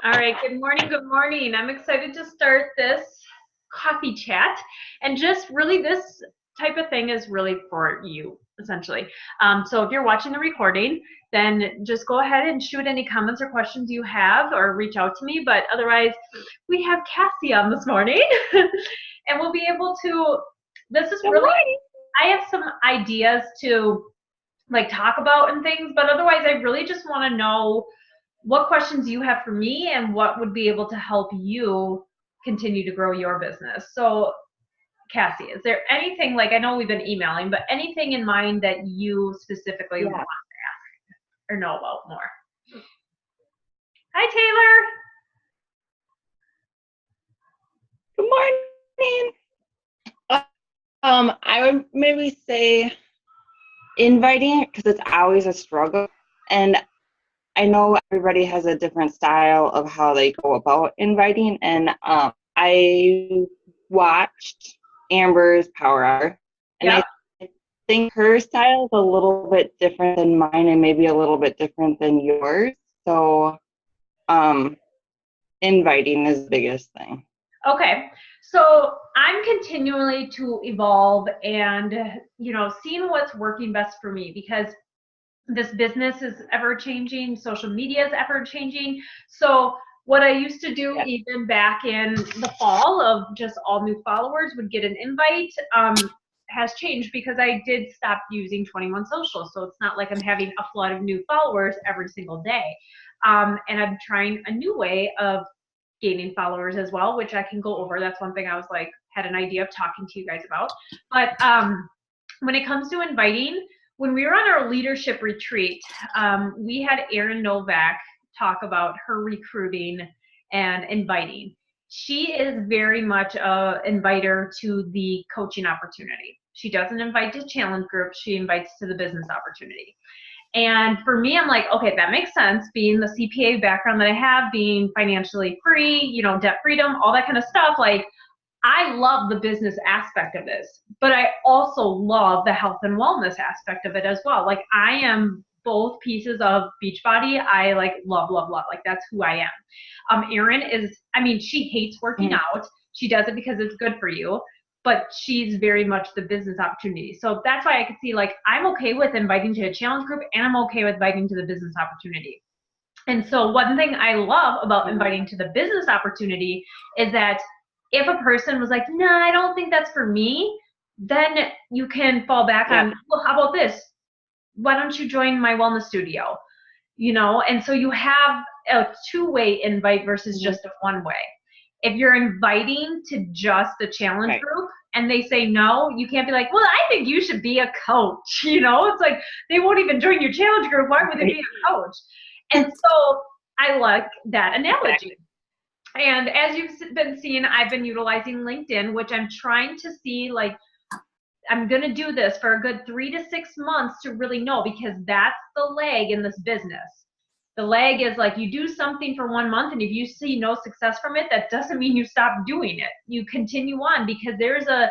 All right, good morning, good morning. I'm excited to start this coffee chat. And just really this type of thing is really for you, essentially. So if you're watching the recording, then just go ahead and shoot any comments or questions you have or reach out to me. But otherwise, we have Cassie on this morning and we'll be able to, this is really, I have some ideas to like talk about and things, but otherwise I really just want to know what questions you have for me and what would be able to help you continue to grow your business. So Cassie, is there anything, like I know we've been emailing, but anything in mind that you specifically want to ask or know about more? Hi, Taylor. Good morning. I would maybe say inviting, because it's always a struggle. And I know everybody has a different style of how they go about inviting. And I watched Amber's Power Hour, and Yep. I think her style is a little bit different than mine and maybe a little bit different than yours. So inviting is the biggest thing. Okay, so I'm continually to evolve and, seeing what's working best for me because this business is ever changing, social media is ever changing. So what I used to do even back in the fall of just all new followers would get an invite has changed because I did stop using 21 Social. So it's not like I'm having a flood of new followers every single day. And I'm trying a new way of gaining followers as well, which I can go over. That's one thing I was like, had an idea of talking to you guys about. But when it comes to inviting, when we were on our leadership retreat, we had Erin Novak talk about her recruiting and inviting. She is very much an inviter to the coaching opportunity. She doesn't invite to challenge groups, she invites to the business opportunity. And for me, I'm like, okay, that makes sense. Being the CPA background that I have, being financially free, debt freedom, all that kind of stuff, like I love the business aspect of this, but I also love the health and wellness aspect of it as well. Like I am both pieces of Beachbody. I like love. Like that's who I am. Erin is, she hates working out. She does it because it's good for you, but she's very much the business opportunity. So that's why I could see like, I'm okay with inviting to a challenge group and I'm okay with inviting to the business opportunity. And so one thing I love about inviting to the business opportunity is that if a person was like, no, I don't think that's for me, then you can fall back on, well, how about this? Why don't you join my wellness studio? And so you have a two-way invite versus just a one-way. If you're inviting to just the challenge group and they say no, you can't be like, well, I think you should be a coach. It's like they won't even join your challenge group. Why would they be a coach? And so I like that analogy. And as you've been seeing, I've been utilizing LinkedIn, which I'm trying to see, like, I'm going to do this for a good 3 to 6 months to really know, because that's the leg in this business. The leg is like you do something for 1 month, and if you see no success from it, that doesn't mean you stop doing it. You continue on, because there's a,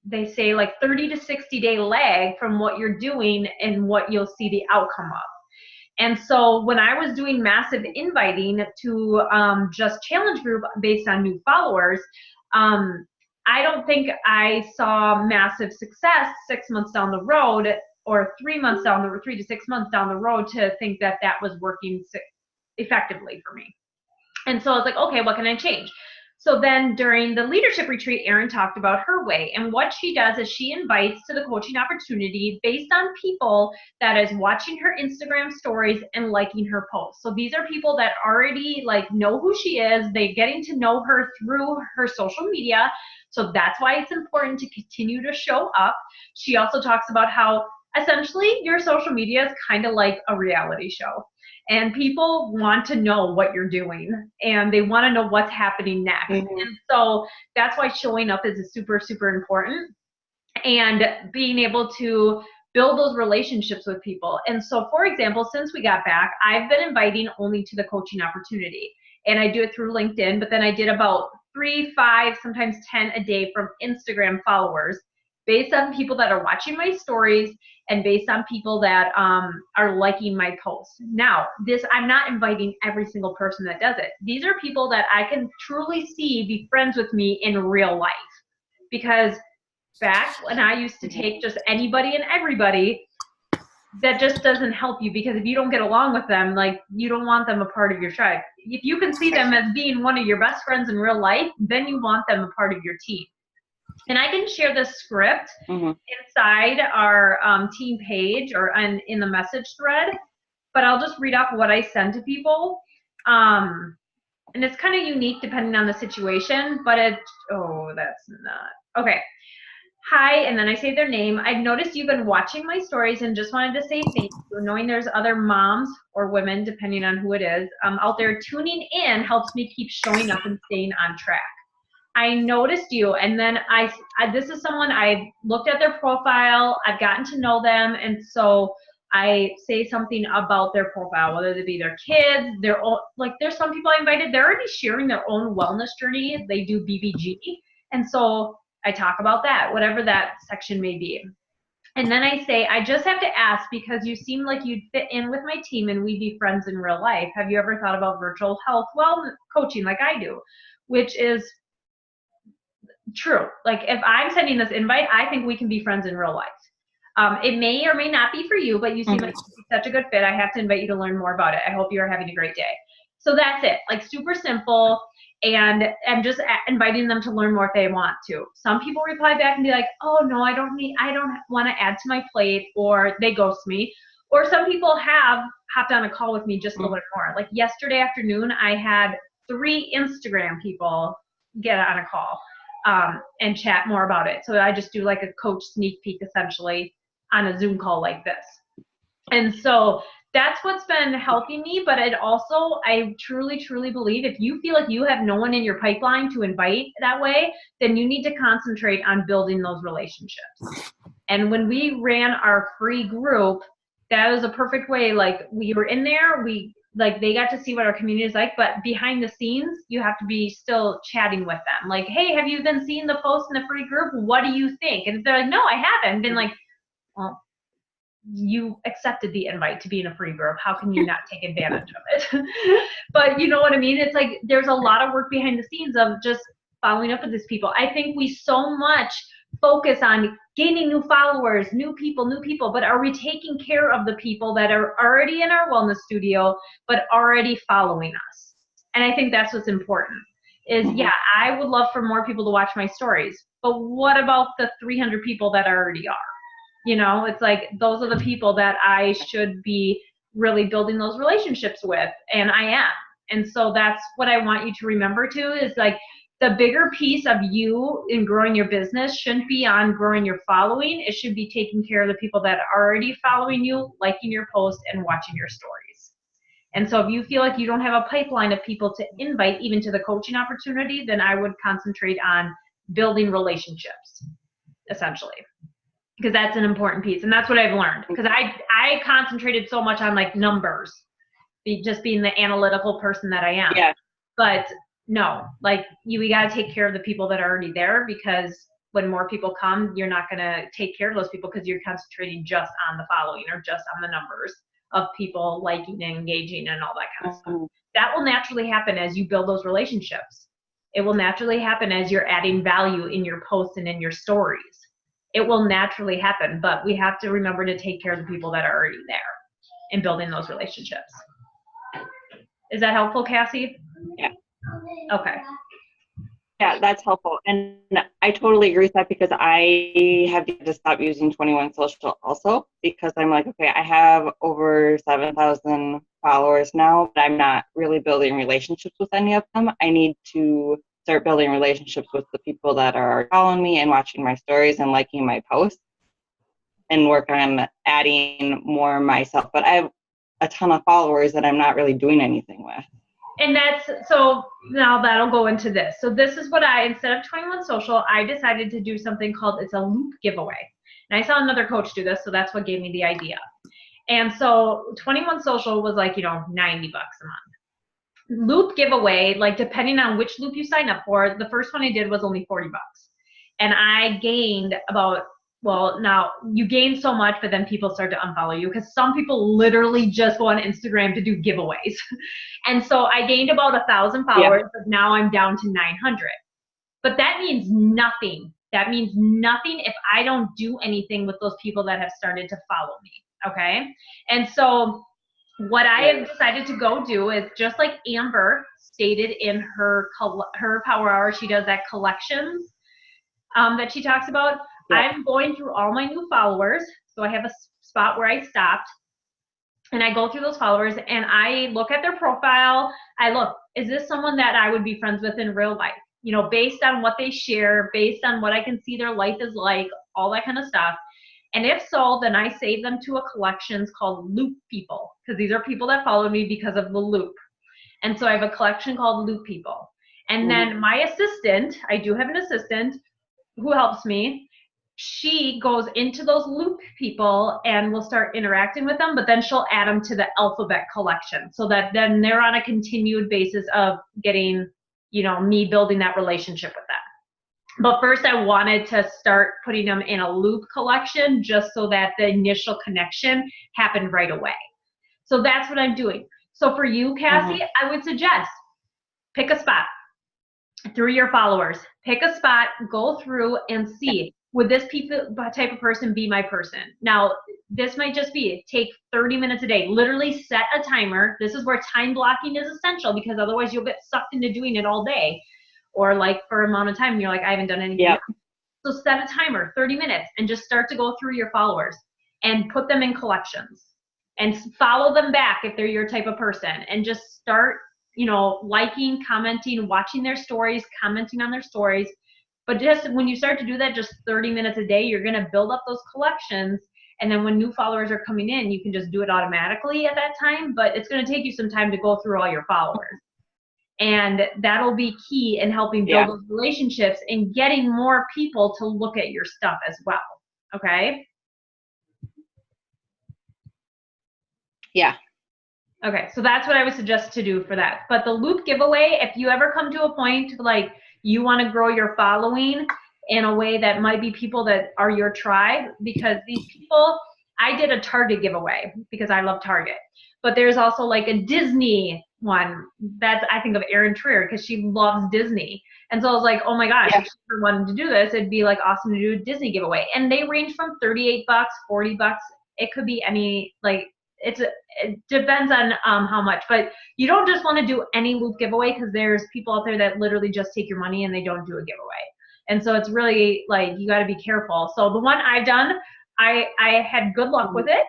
they say like 30 to 60 day lag from what you're doing and what you'll see the outcome of. And so when I was doing massive inviting to just challenge group based on new followers, I don't think I saw massive success 6 months down the road, or 3 months down the 3 to 6 months down the road, to think that that was working effectively for me. And so I was like, okay, what can I change? So then during the leadership retreat, Erin talked about her way. And what she does is she invites to the coaching opportunity based on people that is watching her Instagram stories and liking her posts. So these are people that already like know who she is. They're getting to know her through her social media. So that's why it's important to continue to show up. She also talks about how essentially your social media is kind of like a reality show. And people want to know what you're doing, and they want to know what's happening next. And so that's why showing up is super, super important, and being able to build those relationships with people. And so, for example, since we got back, I've been inviting only to the coaching opportunity, and I do it through LinkedIn, but then I did about 3, 5, sometimes 10 a day from Instagram followers. based on people that are watching my stories and based on people that are liking my posts. Now, I'm not inviting every single person that does it. These are people that I can truly see be friends with me in real life. Because back when I used to take just anybody and everybody, that just doesn't help you, because if you don't get along with them, like, you don't want them a part of your tribe. If you can see them as being one of your best friends in real life, then you want them a part of your team. And I can share the script inside our team page or in the message thread, but I'll just read off what I send to people. And it's kind of unique depending on the situation, but that's not, okay. Hi, and then I say their name. I've noticed you've been watching my stories and just wanted to say thank you. Knowing there's other moms or women, depending on who it is, out there tuning in helps me keep showing up and staying on track. I noticed you, and then this is someone I've looked at their profile, I've gotten to know them, and so I say something about their profile, whether it be their kids, their own, like there's some people I invited, they're already sharing their own wellness journey. They do BBG, and so I talk about that, whatever that section may be. And then I say, I just have to ask, because you seem like you'd fit in with my team and we'd be friends in real life. Have you ever thought about virtual health wellness coaching like I do? Which is true. Like, if I'm sending this invite, I think we can be friends in real life. It may or may not be for you, but you seem like such a good fit. I have to invite you to learn more about it. I hope you are having a great day. So that's it. Like, super simple. And I'm just inviting them to learn more if they want to. Some people reply back and be like, oh no, I don't want to add to my plate, or they ghost me. Or some people have hopped on a call with me just to learn more. Like yesterday afternoon, I had 3 Instagram people get on a call and chat more about it. So I just do like a coach sneak peek essentially on a Zoom call like this. And so that's what's been helping me, but it also, I truly, truly believe if you feel like you have no one in your pipeline to invite that way, then you need to concentrate on building those relationships. And when we ran our free group, that was a perfect way. Like, we were in there, they got to see what our community is like, but behind the scenes, you have to be still chatting with them. Like, hey, have you been seeing the post in the free group? What do you think? And if they're like, no, I haven't, been like, well, you accepted the invite to be in a free group. How can you not take advantage of it? But you know what I mean? It's like, there's a lot of work behind the scenes of just following up with these people. I think we so much focus on gaining new followers, new people, but are we taking care of the people that are already in our wellness studio, but already following us? And I think that's what's important is, yeah, I would love for more people to watch my stories, but what about the 300 people that already are? You know, it's like, those are the people that I should be really building those relationships with, and I am. And so that's what I want you to remember too, is like, the bigger piece of you in growing your business shouldn't be on growing your following. It should be taking care of the people that are already following you, liking your posts, and watching your stories. And so if you feel like you don't have a pipeline of people to invite even to the coaching opportunity, then I would concentrate on building relationships, essentially. Because that's an important piece, and that's what I've learned. Because I concentrated so much on like numbers, just being the analytical person that I am. Yeah. But no, like, we got to take care of the people that are already there, because when more people come, you're not going to take care of those people because you're concentrating just on the following or just on the numbers of people liking and engaging and all that kind of stuff. That will naturally happen as you build those relationships. It will naturally happen as you're adding value in your posts and in your stories. It will naturally happen, but we have to remember to take care of the people that are already there and building those relationships. Is that helpful, Cassie? Yeah. Okay. Yeah, that's helpful. And I totally agree with that, because I have to stop using 21 Social also, because I'm like, okay, I have over 7,000 followers now, but I'm not really building relationships with any of them. I need to start building relationships with the people that are following me and watching my stories and liking my posts, and work on adding more myself. But I have a ton of followers that I'm not really doing anything with. And so now that'll go into this. So this is what instead of 21 Social, I decided to do something called, it's a loop giveaway. And I saw another coach do this, so that's what gave me the idea. And so 21 Social was like, $90 a month. Loop giveaway, like, depending on which loop you sign up for, the first one I did was only $40. And I gained about well, now you gain so much, but then people start to unfollow you because some people literally just go on Instagram to do giveaways. And so I gained about 1,000 followers, but now I'm down to 900. But that means nothing. That means nothing if I don't do anything with those people that have started to follow me. Okay. And so what I have decided to go do is just like Amber stated in her Power Hour, she does that collections that she talks about. I'm going through all my new followers. So I have a spot where I stopped and I go through those followers and I look at their profile. I look, is this someone that I would be friends with in real life? You know, based on what they share, based on what I can see their life is like, all that kind of stuff. And if so, then I save them to a collections called Loop People, because these are people that follow me because of the Loop. And so I have a collection called Loop People. And then my assistant, I do have an assistant who helps me. She goes into those Loop people and will start interacting with them, but then she'll add them to the alphabet collection so that then they're on a continued basis of getting, you know, me building that relationship with them. But first I wanted to start putting them in a Loop collection just so that the initial connection happened right away. So that's what I'm doing. So for you, Cassie, I would suggest pick a spot through your followers. Pick a spot, go through and see, would this type of person be my person? Now, this might just be take 30 minutes a day. Literally set a timer. This is where time blocking is essential because otherwise you'll get sucked into doing it all day. Or like for an amount of time, you're like, I haven't done anything. Yep. So set a timer, 30 minutes, and just start to go through your followers and put them in collections and follow them back if they're your type of person and just start, you know, liking, commenting, watching their stories, commenting on their stories. But just when you start to do that, just 30 minutes a day, you're going to build up those collections. And then when new followers are coming in, you can just do it automatically at that time, but it's going to take you some time to go through all your followers. And that'll be key in helping build those relationships and getting more people to look at your stuff as well. Okay? Yeah. Okay, so that's what I would suggest to do for that. But the Loop giveaway, if you ever come to a point like you want to grow your following in a way that might be people that are your tribe, because these people, I did a Target giveaway because I love Target. But there's also like a Disney one that's, I think of Erin Trier because she loves Disney. And so I was like, oh my gosh, if she ever wanted to do this, it'd be like awesome to do a Disney giveaway. And they range from $38, $40. It could be any, like, it depends on how much, but you don't just want to do any Loop giveaway because there's people out there that literally just take your money and they don't do a giveaway. And so it's really like, you got to be careful. So the one I've done, I had good luck with it.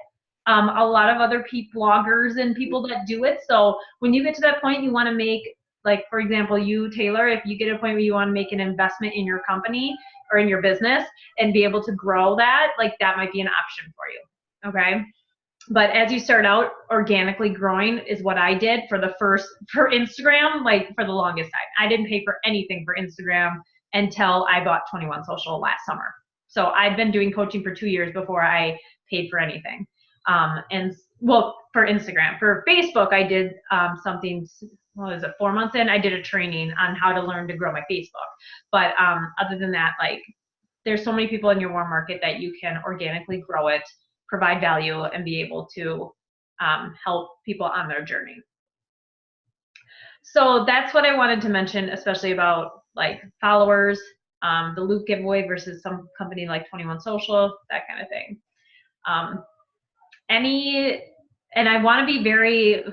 A lot of other bloggers and people that do it. So when you get to that point, you want to make, like, for example, you, Taylor, if you get to a point where you want to make an investment in your company or in your business and be able to grow that, like that might be an option for you. Okay. But as you start out, organically growing is what I did for Instagram, like for the longest time. I didn't pay for anything for Instagram until I bought 21 Social last summer. So I'd been doing coaching for 2 years before I paid for anything. And well, for Instagram. For Facebook, I did something, what was it, 4 months in, I did a training on how to learn to grow my Facebook. But other than that, like, there's so many people in your warm market that you can organically grow it, provide value, and be able to help people on their journey. So that's what I wanted to mention, especially about like followers, the Loop giveaway versus some company like 21 Social, that kind of thing. And I want to be very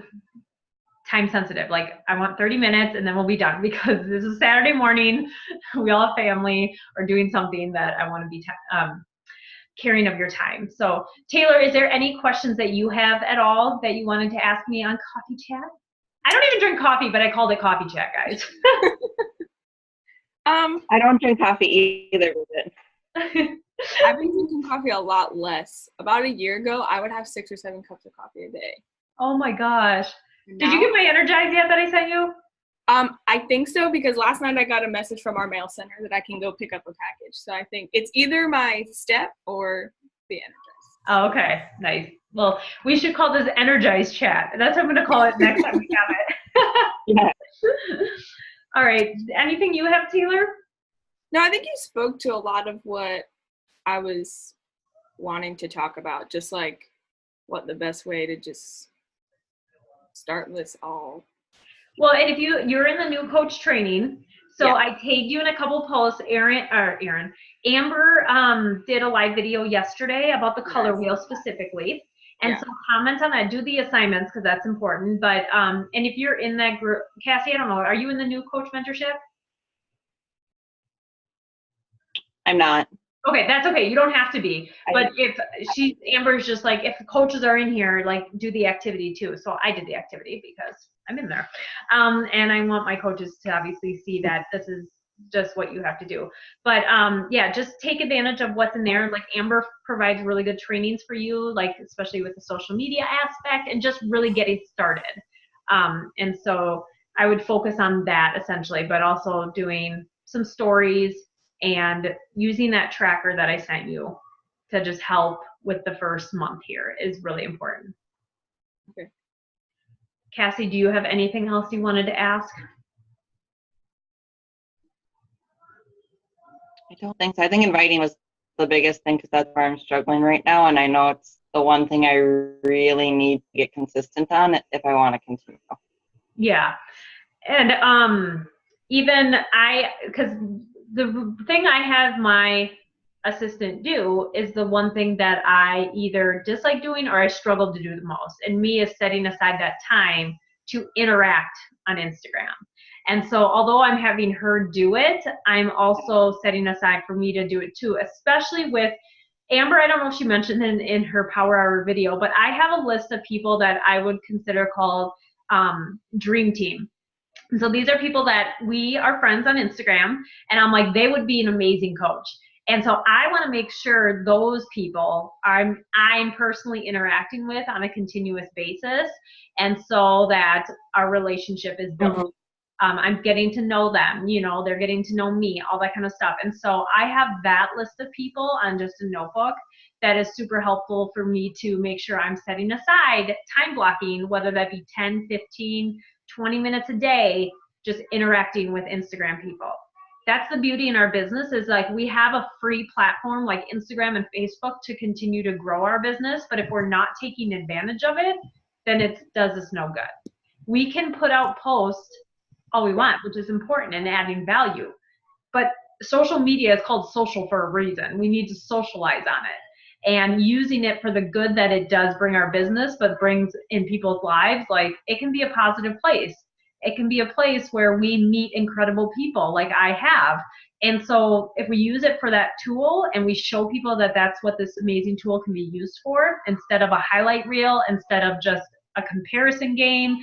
time sensitive. Like, I want 30 minutes and then we'll be done because this is Saturday morning. We all have family or doing something that I want to be caring of your time. So Taylor, is there any questions that you have at all that you wanted to ask me on Coffee Chat? I don't even drink coffee, but I called it Coffee Chat, guys. I don't drink coffee either with it. I've been drinking coffee a lot less. About a year ago, I would have 6 or 7 cups of coffee a day. Oh my gosh. Did you get my Energize yet that I sent you? I think so, because last night I got a message from our mail center that I can go pick up a package. So I think it's either my Step or the Energize. Oh, okay. Nice. Well, we should call this Energize Chat. That's what I'm going to call it next time we have it. Yeah. All right. Anything you have, Taylor? No, I think you spoke to a lot of what I was wanting to talk about, just like what the best way to just start this all. Well, and if you're in the new coach training, so Yeah. I tagged you in a couple posts. Amber did a live video yesterday about the color wheel specifically. And so comment on that, do the assignments because that's important. But and if you're in that group, Cassie, I don't know, are you in the new coach mentorship? I'm not. Okay, that's okay. You don't have to be. But if Amber's just like, if the coaches are in here, like do the activity too. So I did the activity because I'm in there. And I want my coaches to obviously see that this is just what you have to do. But yeah, just take advantage of what's in there. Like Amber provides really good trainings for you, like especially with the social media aspect and just really getting started. And so I would focus on that essentially, but also doing some stories and using that tracker that I sent you to just help with the first month here is really important. Okay. Cassie, do you have anything else you wanted to ask? I don't think so. I think inviting was the biggest thing because that's where I'm struggling right now. And I know it's the one thing I really need to get consistent on if I want to continue. Yeah. And even because the thing I have my assistant do is the one thing that I either dislike doing or I struggle to do the most. And me is setting aside that time to interact on Instagram. And so although I'm having her do it, I'm also setting aside for me to do it too, especially with Amber. I don't know if she mentioned in her Power Hour video, but I have a list of people that I would consider called Dream Team. And so these are people that we are friends on Instagram, and I'm like, they would be an amazing coach. And so I want to make sure those people I'm personally interacting with on a continuous basis, and so that our relationship is built. Mm-hmm. I'm getting to know them, they're getting to know me, all that kind of stuff. And so I have that list of people on just a notebook that is super helpful for me to make sure I'm setting aside time blocking, whether that be 10, 15, 20 minutes a day, just interacting with Instagram people. That's the beauty in our business is like we have a free platform like Instagram and Facebook to continue to grow our business. But if we're not taking advantage of it, then it does us no good. We can put out posts all we want, which is important and adding value. But social media is called social for a reason. We need to socialize on it. And using it for the good that it does bring our business, but brings in people's lives, like it can be a positive place. It can be a place where we meet incredible people like I have. And so if we use it for that tool and we show people that that's what this amazing tool can be used for, instead of a highlight reel, instead of just a comparison game,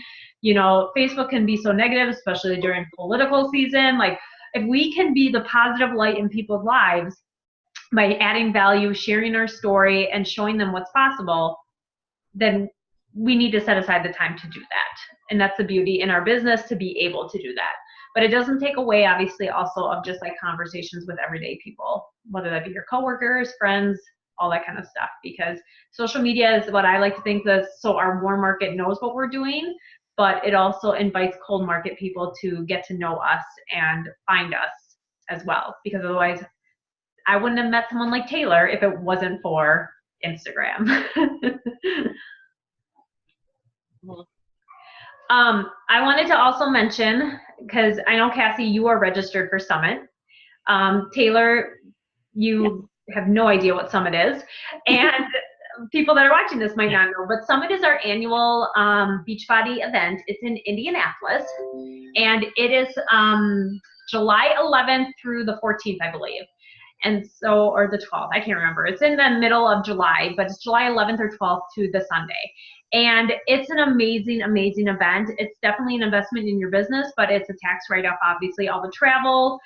Facebook can be so negative, especially during political season. Like if we can be the positive light in people's lives, by adding value, sharing our story, and showing them what's possible, then we need to set aside the time to do that. And that's the beauty in our business, to be able to do that. But it doesn't take away, obviously, also of just like conversations with everyday people, whether that be your coworkers, friends, all that kind of stuff. Because social media is what I like to think that so our warm market knows what we're doing, but it also invites cold market people to get to know us and find us as well. Because otherwise, I wouldn't have met someone like Taylor if it wasn't for Instagram. I wanted to also mention, because I know, Cassie, you are registered for Summit. Taylor, you have no idea what Summit is. And people that are watching this might not know, but Summit is our annual Beachbody event. It's in Indianapolis, and it is July 11th through the 14th, I believe. And so, or the 12th, I can't remember. It's in the middle of July, but it's July 11th or 12th to the Sunday. And it's an amazing, amazing event. It's definitely an investment in your business, but it's a tax write-off, obviously, all the travel,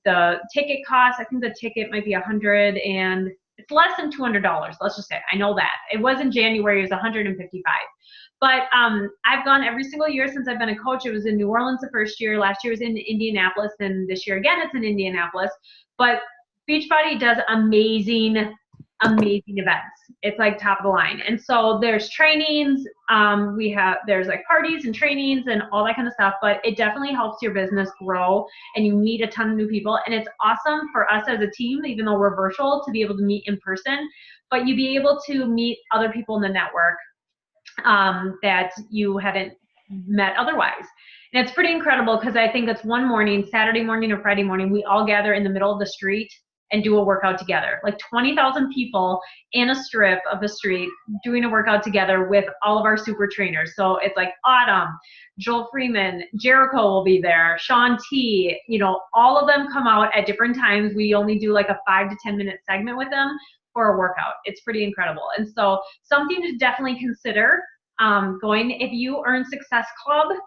the ticket cost. I think the ticket might be $100 and it's less than $200. Let's just say, I know that. It was in January, it was $155. But I've gone every single year since I've been a coach. It was in New Orleans the first year. Last year was in Indianapolis, and this year again it's in Indianapolis. But Beachbody does amazing amazing events. It's like top of the line. And so there's trainings, there's like parties and trainings and all that kind of stuff, but it definitely helps your business grow and you meet a ton of new people. And it's awesome for us as a team, even though we're virtual, to be able to meet in person, but you be able to meet other people in the network that you hadn't met otherwise. And it's pretty incredible because I think it's one morning, Saturday morning or Friday morning, we all gather in the middle of the street and do a workout together. Like 20,000 people in a strip of the street doing a workout together with all of our super trainers. So it's like Autumn, Joel Freeman, Jericho will be there, Sean T, all of them come out at different times. We only do like a 5 to 10 minute segment with them for a workout. It's pretty incredible. And so something to definitely consider going. If you earn Success Club,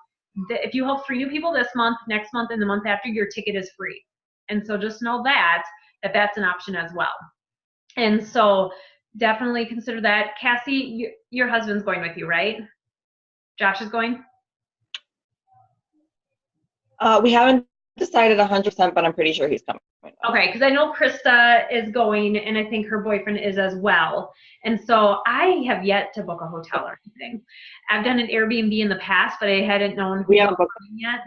if you help 3 new people this month, next month, and the month after, your ticket is free. And so just know that's an option as well. And so definitely consider that. Cassie, your husband's going with you, right? Josh is going? We haven't decided 100%, but I'm pretty sure he's coming. Okay, because I know Krista is going, and I think her boyfriend is as well. And so I have yet to book a hotel or anything. I've done an Airbnb in the past, but I hadn't known who was coming yet.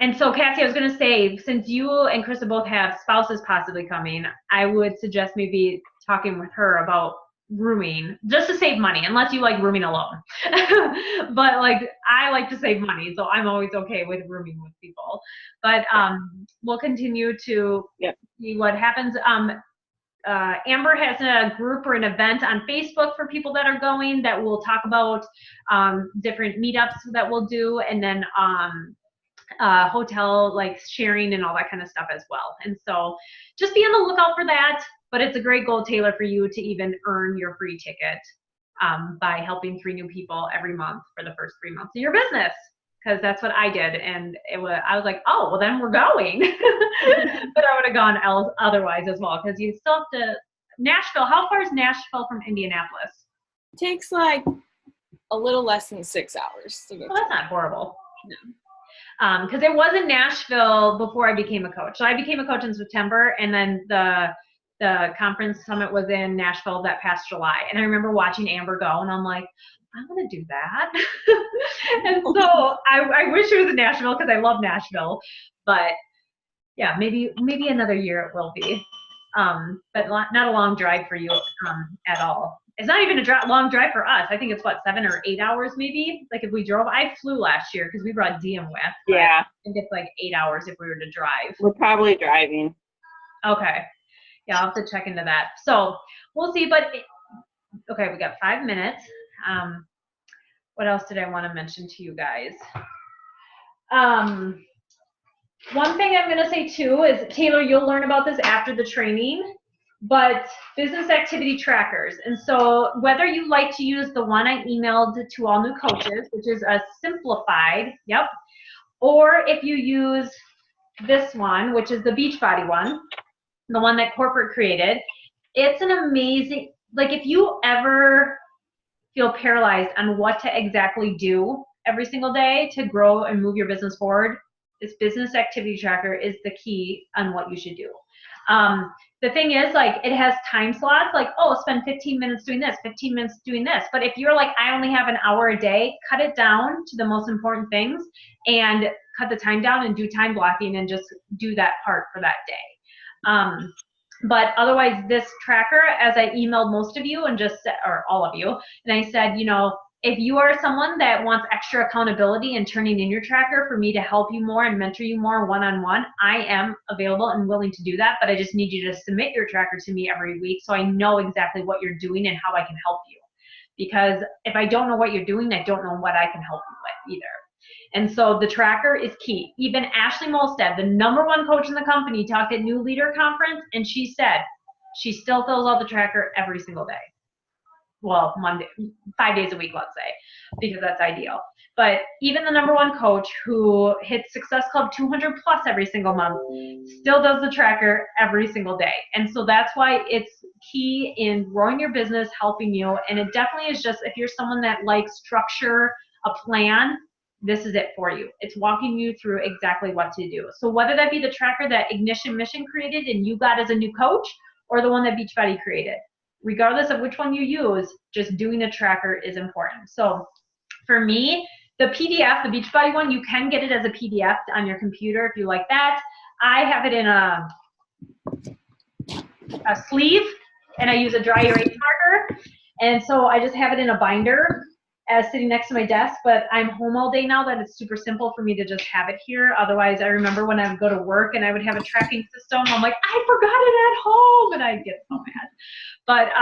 And so, Cassie, I was going to say, since you and Krista both have spouses possibly coming, I would suggest maybe talking with her about rooming, just to save money, unless you like rooming alone. But like, I like to save money, so I'm always okay with rooming with people. But we'll continue to see what happens. Amber has a group or an event on Facebook for people that are going that we'll talk about different meetups that we'll do, and then hotel like sharing and all that kind of stuff as well. And so just be on the lookout for that. But it's a great goal, Taylor, for you to even earn your free ticket by helping 3 new people every month for the first 3 months of your business. Because that's what I did, and I was like, oh, well then we're going. But I would have gone otherwise as well, because you still have to. Nashville. How far is Nashville from Indianapolis? It takes like a little less than 6 hours to go. Well, that's not horrible. No. Because it was in Nashville before I became a coach. So I became a coach in September, and then the conference summit was in Nashville that past July. And I remember watching Amber go, and I'm like, I want to do that. And so I wish it was in Nashville because I love Nashville. But yeah, maybe another year it will be. But not a long drive for you at all. It's not even a long drive for us. I think it's 7 or 8 hours maybe. Like if we drove, I flew last year because we brought Diem with. Yeah. I think it's like 8 hours if we were to drive. We're probably driving. Okay. Yeah, I'll have to check into that. So we'll see. But okay, we got 5 minutes. What else did I want to mention to you guys? One thing I'm going to say too is, Taylor, you'll learn about this after the training, but business activity trackers. And so whether you like to use the one I emailed to all new coaches, which is a simplified, or if you use this one, which is the Beachbody one, the one that corporate created, it's an amazing, like if you ever feel paralyzed on what to exactly do every single day to grow and move your business forward, this business activity tracker is the key on what you should do. The thing is, like, it has time slots, like, oh, spend 15 minutes doing this, 15 minutes doing this. But if you're like, I only have an hour a day, cut it down to the most important things and cut the time down and do time blocking and just do that part for that day. But otherwise, this tracker, as I emailed most of you and just said, or all of you, and I said, if you are someone that wants extra accountability and turning in your tracker for me to help you more and mentor you more one-on-one, I am available and willing to do that, but I just need you to submit your tracker to me every week so I know exactly what you're doing and how I can help you. Because if I don't know what you're doing, I don't know what I can help you with either. And so the tracker is key. Even Ashley Molstead, the #1 coach in the company, talked at New Leader Conference, and she said she still fills out the tracker every single day. Well, 5 days a week, let's say, because that's ideal. But even the #1 coach who hits Success Club 200 plus every single month still does the tracker every single day. And so that's why it's key in growing your business, helping you. And it definitely is just, if you're someone that likes structure, a plan, this is it for you. It's walking you through exactly what to do. So whether that be the tracker that Ignition Mission created and you got as a new coach, or the one that Beachbody created. Regardless of which one you use, just doing a tracker is important. So for me, the PDF, the Beachbody one, you can get it as a PDF on your computer if you like that. I have it in a sleeve, and I use a dry erase marker. And so I just have it in a binder sitting next to my desk, but I'm home all day now that it's super simple for me to just have it here. Otherwise, I remember when I would go to work and I would have a tracking system. I'm like, I forgot it at home, and I'd get so mad. But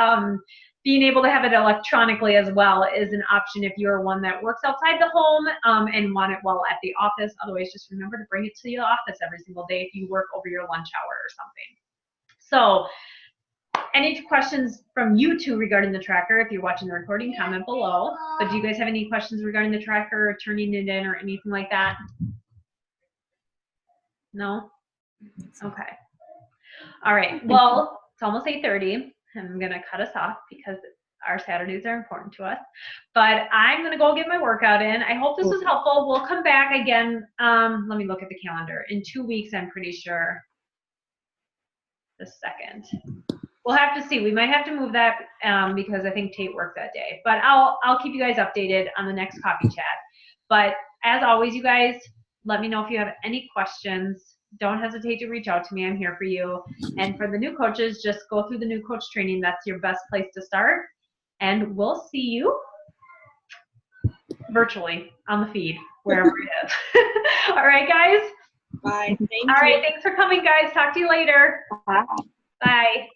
being able to have it electronically as well is an option if you're one that works outside the home and want it while at the office. Otherwise, just remember to bring it to the office every single day if you work over your lunch hour or something. So any questions from you two regarding the tracker? If you're watching the recording, comment below. But do you guys have any questions regarding the tracker or turning it in or anything like that? No? Okay. All right. Well, it's almost 8:30. I'm going to cut us off because our Saturdays are important to us. But I'm going to go get my workout in. I hope this was helpful. We'll come back again. Let me look at the calendar. In 2 weeks, I'm pretty sure. The 2nd. We'll have to see. We might have to move that because I think Tate worked that day. But I'll keep you guys updated on the next coffee chat. But as always, you guys, let me know if you have any questions. Don't hesitate to reach out to me. I'm here for you. And for the new coaches, just go through the new coach training. That's your best place to start. And we'll see you virtually on the feed, wherever it is. All right, guys? Bye. Thank you. All right, thanks for coming, guys. Talk to you later. Wow. Bye.